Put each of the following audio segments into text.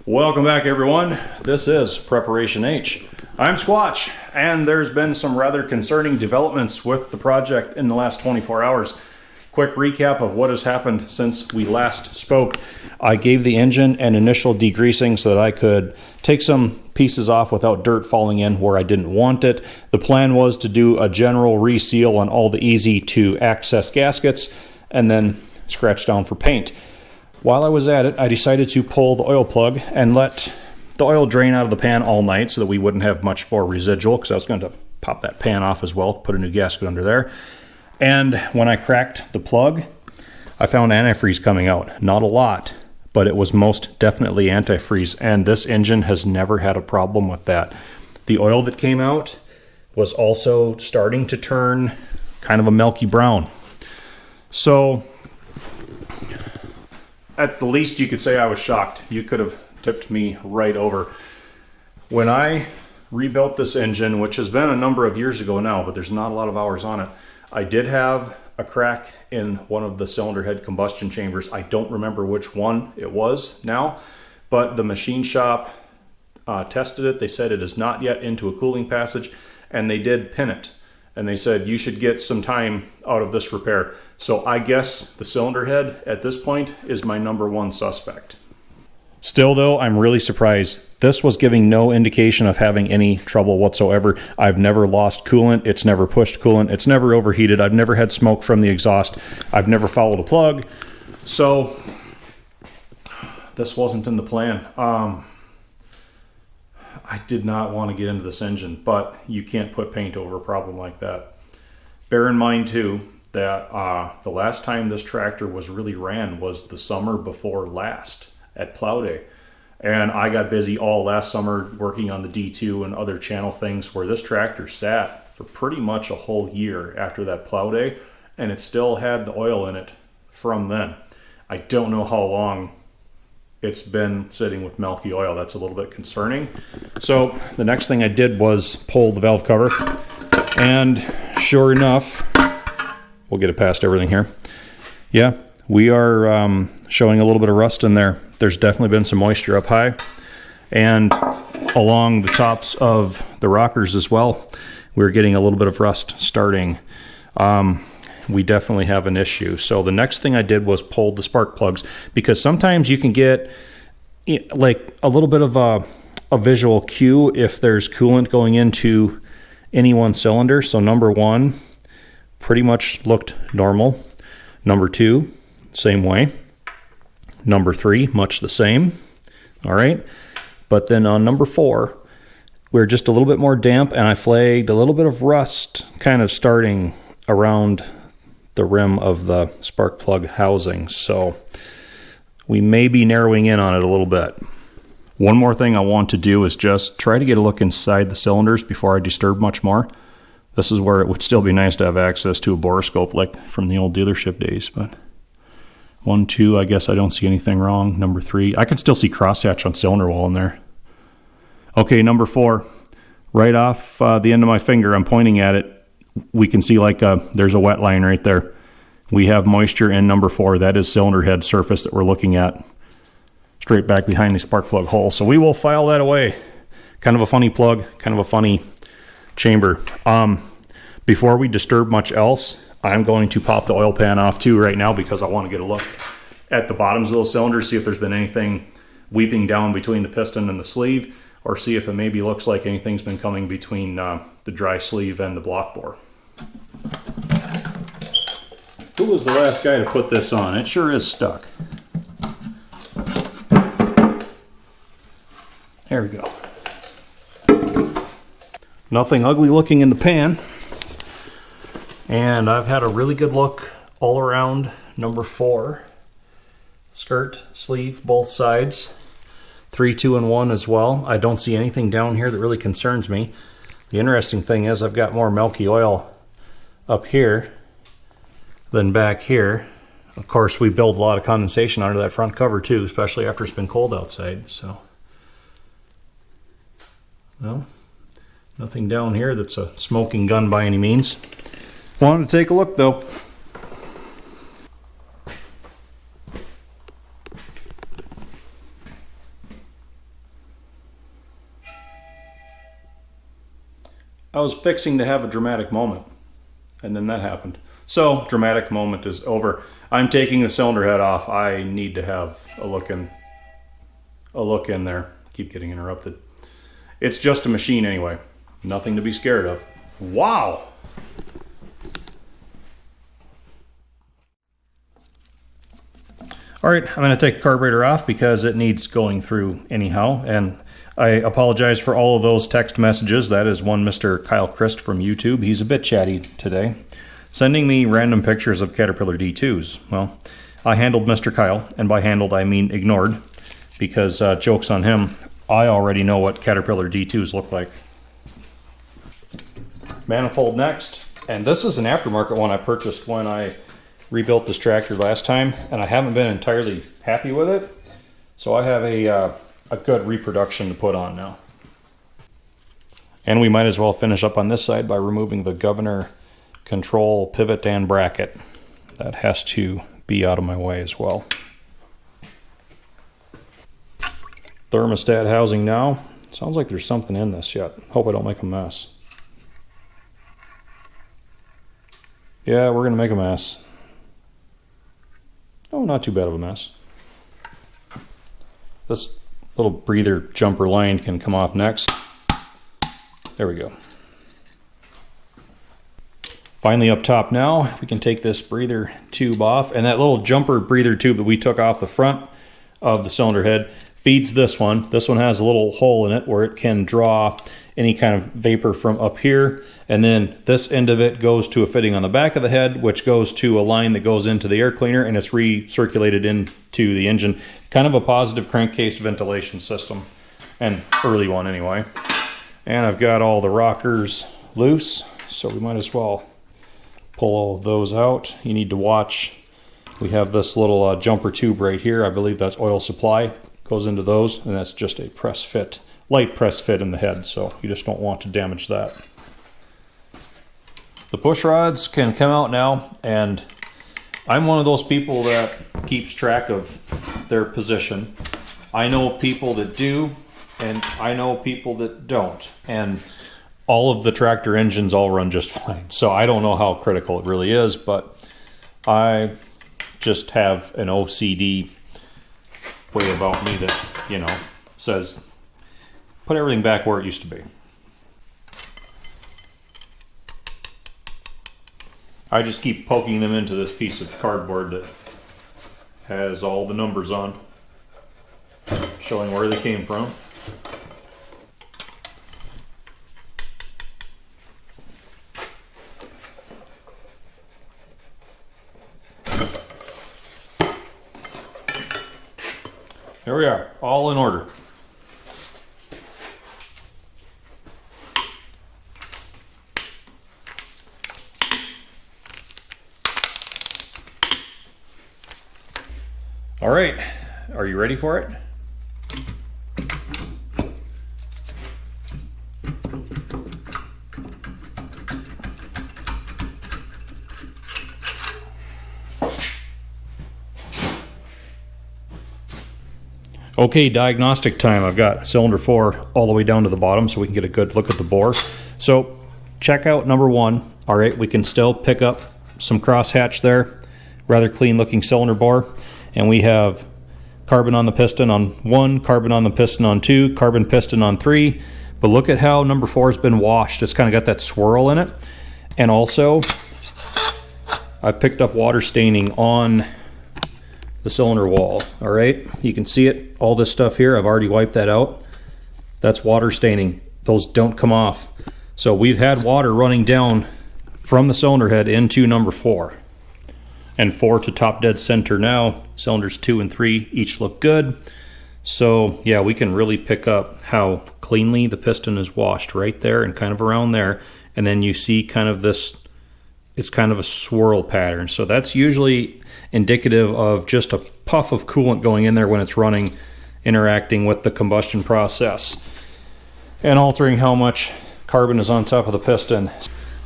Welcome back, everyone. This is Preparation H. I'm Squatch, and there's been some rather concerning developments with the project in the last 24 hours. Quick recap of what has happened since we last spoke. I gave the engine an initial degreasing so that I could take some pieces off without dirt falling in where I didn't want it. The plan was to do a general reseal on all the easy to access gaskets and then scratch down for paint. While I was at it, I decided to pull the oil plug and let the oil drain out of the pan all night so that we wouldn't have much for residual, because I was going to pop that pan off as well, put a new gasket under there. And when I cracked the plug, I found antifreeze coming out. Not a lot, but it was most definitely antifreeze, and this engine has never had a problem with that. The oil that came out was also starting to turn kind of a milky brown. So at the least, you could say I was shocked. You could have tipped me right over. When I rebuilt this engine, which has been a number of years ago now, but there's not a lot of hours on it, I did have a crack in one of the cylinder head combustion chambers. I don't remember which one it was now, but the machine shop tested it. They said it is not yet into a cooling passage, and they did pin it. And they said you should get some time out of this repair. So I guess the cylinder head at this point is my number one suspect. Still though, I'm really surprised. This was giving no indication of having any trouble whatsoever. I've never lost coolant. It's never pushed coolant. It's never overheated. I've never had smoke from the exhaust. I've never fouled a plug. So this wasn't in the plan. I did not want to get into this engine, but you can't put paint over a problem like that. Bear in mind too that the last time this tractor was really ran was the summer before last at plow day. And I got busy all last summer working on the D2 and other channel things, where this tractor sat for pretty much a whole year after that plow day, and it still had the oil in it from then. I don't know how long it's been sitting with milky oil. That's a little bit concerning. So the next thing I did was pull the valve cover, and sure enough, we'll get it past everything here. Yeah, we are showing a little bit of rust in there. There's definitely been some moisture up high, and along the tops of the rockers as well, we're getting a little bit of rust starting. We definitely have an issue. So the next thing I did was pull the spark plugs, because sometimes you can get like a little bit of a visual cue if there's coolant going into any one cylinder. So number one pretty much looked normal. Number two, same way. Number three, much the same. All right. But then on number four, we're just a little bit more damp, and I flagged a little bit of rust kind of starting around the rim of the spark plug housing. So we may be narrowing in on it a little bit. One more thing I want to do is just try to get a look inside the cylinders before I disturb much more. This is where it would still be nice to have access to a borescope like from the old dealership days. But 1, 2, I guess I don't see anything wrong. Number 3, I can still see crosshatch on cylinder wall in there. Okay, number 4, right off the end of my finger, I'm pointing at it. We can see like there's a wet line right there. We have moisture in number 4. That is cylinder head surface that we're looking at, straight back behind the spark plug hole. So we will file that away. Kind of a funny plug, kind of a funny chamber. Before we disturb much else, I'm going to pop the oil pan off too right now, because I want to get a look at the bottoms of those cylinders, see if there's been anything weeping down between the piston and the sleeve, or see if it maybe looks like anything's been coming between the dry sleeve and the block bore. Who was the last guy to put this on? It sure is stuck. There we go. Nothing ugly looking in the pan. And I've had a really good look all around number 4. Skirt, sleeve, both sides. 3, 2, and 1 as well. I don't see anything down here that really concerns me. The interesting thing is I've got more milky oil up here than back here. Of course, we build a lot of condensation onto that front cover too, especially after it's been cold outside. So, well, nothing down here that's a smoking gun by any means. Wanted to take a look though. I was fixing to have a dramatic moment, and then that happened. So, dramatic moment is over. I'm taking the cylinder head off. I need to have a look in there. Keep getting interrupted. It's just a machine anyway. Nothing to be scared of. Wow! All right, I'm going to take the carburetor off because it needs going through anyhow, and I apologize for all of those text messages. That is one Mr. Kyle Christ from YouTube. He's a bit chatty today, sending me random pictures of Caterpillar D2s. Well, I handled Mr. Kyle, and by handled I mean ignored, because joke's on him. I already know what Caterpillar D2s look like. Manifold next, and this is an aftermarket one I purchased when I rebuilt this tractor last time, and I haven't been entirely happy with it, so I have a good reproduction to put on now. And we might as well finish up on this side by removing the governor, control, pivot, and bracket. That has to be out of my way as well. Thermostat housing now. Sounds like there's something in this yet. Hope I don't make a mess. Yeah, we're gonna make a mess. Oh, not too bad of a mess. This little breather jumper line can come off next. There we go. Finally up top now, we can take this breather tube off, and that little jumper breather tube that we took off the front of the cylinder head feeds this one. This one has a little hole in it where it can draw any kind of vapor from up here, and then this end of it goes to a fitting on the back of the head, which goes to a line that goes into the air cleaner, and it's recirculated into the engine. Kind of a positive crankcase ventilation system, an early one anyway. And I've got all the rockers loose, so we might as well pull all of those out. You need to watch. We have this little jumper tube right here. I believe that's oil supply. Goes into those, and that's just a press fit, light press fit in the head, so you just don't want to damage that. The push rods can come out now, and I'm one of those people that keeps track of their position. I know people that do, and I know people that don't, and all of the tractor engines all run just fine. So I don't know how critical it really is, but I just have an OCD way about me that, you know, says put everything back where it used to be. I just keep poking them into this piece of cardboard that has all the numbers on, showing where they came from. There we are, all in order. All right, are you ready for it? Okay, diagnostic time. I've got cylinder 4 all the way down to the bottom so we can get a good look at the bore. So check out number 1. All right, we can still pick up some crosshatch there. Rather clean looking cylinder bore. And we have carbon on the piston on 1, carbon on the piston on 2, carbon piston on 3. But look at how number 4 has been washed. It's kind of got that swirl in it. And also, I've picked up water staining on the cylinder wall. All right, you can see it, all this stuff here, I've already wiped that out. That's water staining. Those don't come off. So we've had water running down from the cylinder head into number 4. And 4 to top dead center now. Cylinders 2 and 3 each look good. So yeah, we can really pick up how cleanly the piston is washed right there and kind of around there. And then you see kind of this, it's kind of a swirl pattern. So that's usually indicative of just a puff of coolant going in there when it's running, interacting with the combustion process and altering how much carbon is on top of the piston.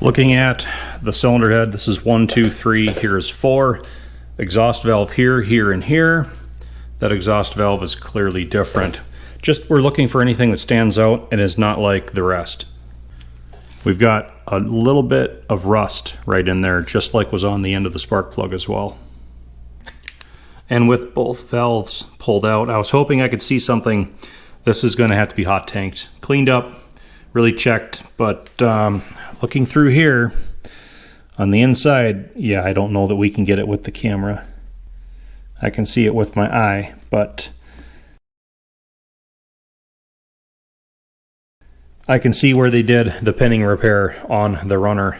Looking at the cylinder head, this is 1, 2, 3, here's 4. Exhaust valve here, here, and here. That exhaust valve is clearly different. Just we're looking for anything that stands out and is not like the rest. We've got a little bit of rust right in there, just like was on the end of the spark plug as well. And with both valves pulled out, I was hoping I could see something. This is going to have to be hot tanked. Cleaned up, really checked, but looking through here on the inside, yeah, I don't know that we can get it with the camera. I can see it with my eye, but I can see where they did the pinning repair on the runner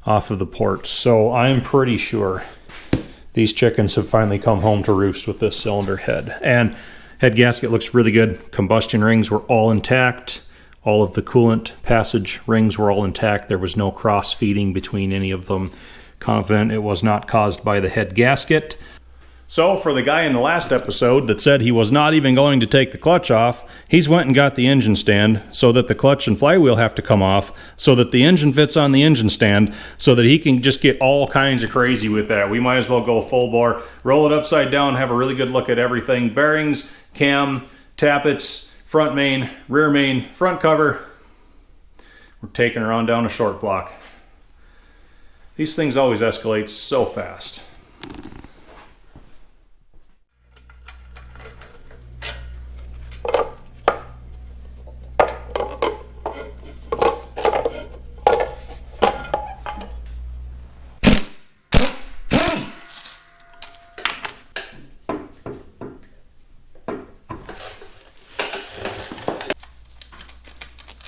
off of the port. So I'm pretty sure these chickens have finally come home to roost with this cylinder head. And head gasket looks really good. Combustion rings were all intact. All of the coolant passage rings were all intact. There was no cross feeding between any of them. Confident it was not caused by the head gasket. So for the guy in the last episode that said he was not even going to take the clutch off, he's went and got the engine stand so that the clutch and flywheel have to come off, so that the engine fits on the engine stand, so that he can just get all kinds of crazy with that. We might as well go full bore, roll it upside down, have a really good look at everything. Bearings, cam, tappets, front main, rear main, front cover. We're taking her on down a short block. These things always escalate so fast.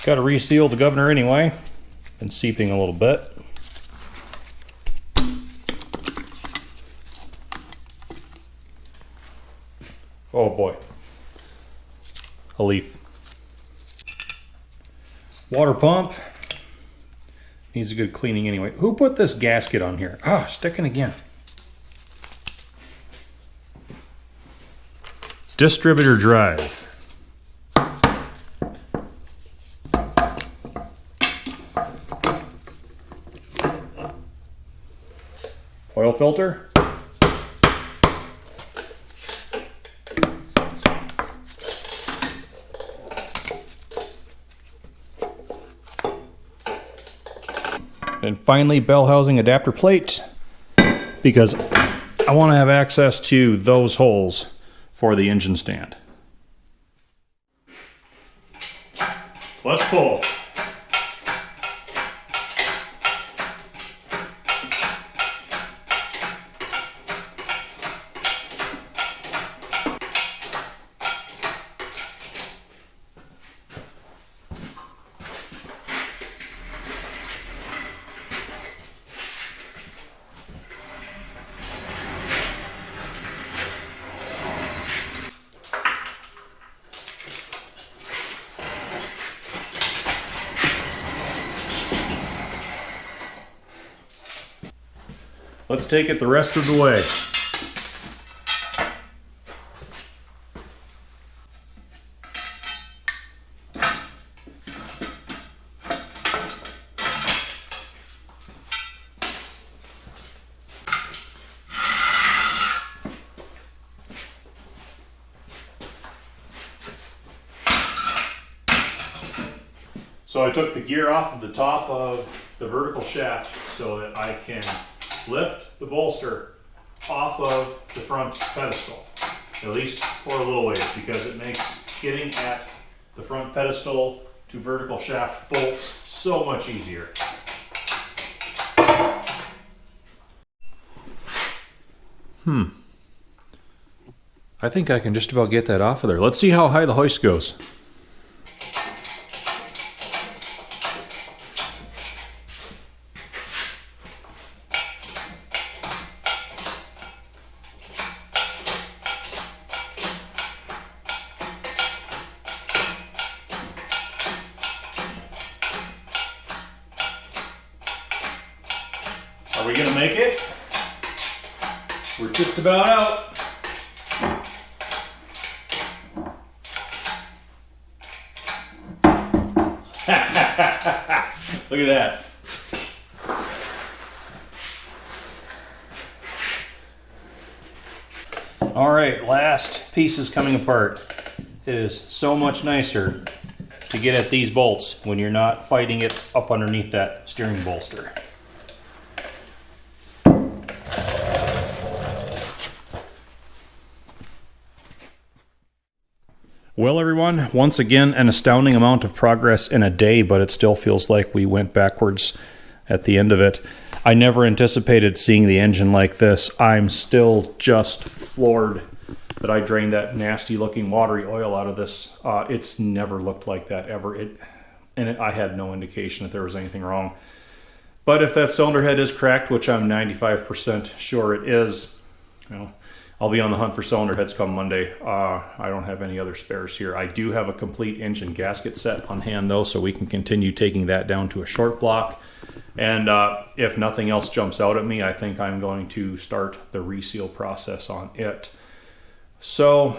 Got to reseal the governor anyway. Been seeping a little bit. Oh boy. A leaf. Water pump. Needs a good cleaning anyway. Who put this gasket on here? Ah, sticking again. Distributor drive. Oil filter. And finally, bell housing adapter plate, because I want to have access to those holes for the engine stand. Let's pull. Let's take it the rest of the way. So I took the gear off of the top of the vertical shaft so that I can lift the bolster off of the front pedestal, at least for a little ways, because it makes getting at the front pedestal to vertical shaft bolts so much easier. I think I can just about get that off of there. Let's see how high the hoist goes. Are we gonna make it? We're just about out. Look at that. All right, last piece is coming apart. It is so much nicer to get at these bolts when you're not fighting it up underneath that steering bolster. Well, everyone, once again, an astounding amount of progress in a day, but it still feels like we went backwards at the end of it. I never anticipated seeing the engine like this. I'm still just floored that I drained that nasty looking watery oil out of this. It's never looked like that ever. I had no indication that there was anything wrong. But if that cylinder head is cracked, which I'm 95% sure it is, I'll be on the hunt for cylinder heads come Monday. I don't have any other spares here. I do have a complete engine gasket set on hand though, so we can continue taking that down to a short block. And if nothing else jumps out at me, I think I'm going to start the reseal process on it. So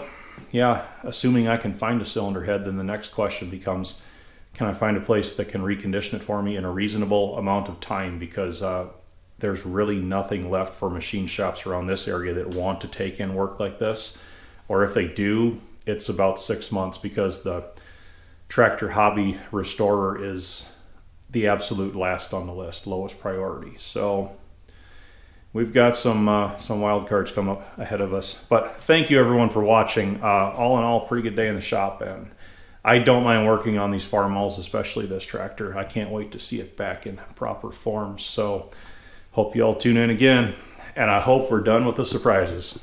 yeah, assuming I can find a cylinder head, then the next question becomes, can I find a place that can recondition it for me in a reasonable amount of time? Because there's really nothing left for machine shops around this area that want to take in work like this. Or if they do, it's about 6 months, because the tractor hobby restorer is the absolute last on the list, lowest priority. So we've got some wild cards come up ahead of us. But thank you everyone for watching. All in all, pretty good day in the shop, and I don't mind working on these Farmalls, especially this tractor. I can't wait to see it back in proper form. So hope you all tune in again, and I hope we're done with the surprises.